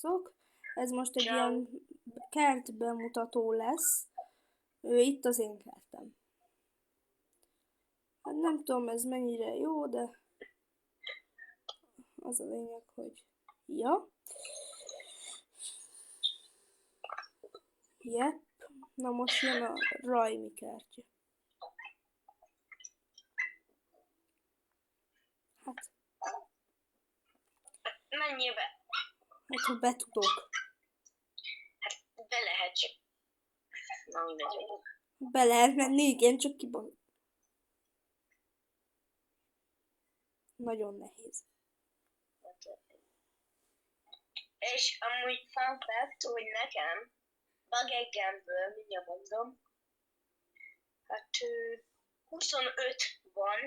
sziasztok! Ez most egy Ciao. ilyen kert bemutató lesz. Itt az én kertem. Hát nem tudom ez mennyire jó, de az a lényeg, hogy ja. Jep. Na most jön a Rajmi kertje. Hát Mennyibe? hát ha be tudok. Be lehet csak. Na mindegy. Be lehet menni, igen, csak kiban. Nagyon nehéz. És amúgy fun fact, hogy nekem Bagegemből, mindjárt mondom, hát 25 van,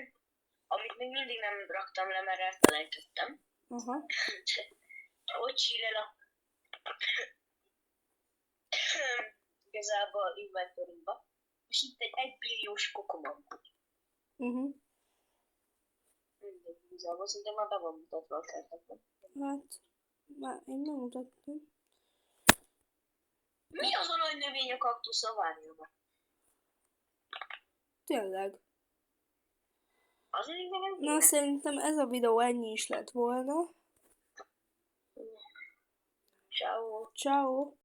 amit még mindig nem raktam le, mert elfelejtettem. Aha. Hogy csillel igazából inventoryba. És itt egy 1 billiós kokomam. Mindegy, igazából szerintem már be van mutatva a kertekben. Hát, már én nem mutattam. Mi az a nagy növény a kaktusz a várjában? Tényleg. Azért még nem Na, szerintem ez a videó ennyi is lett volna. Ciao. Ciao.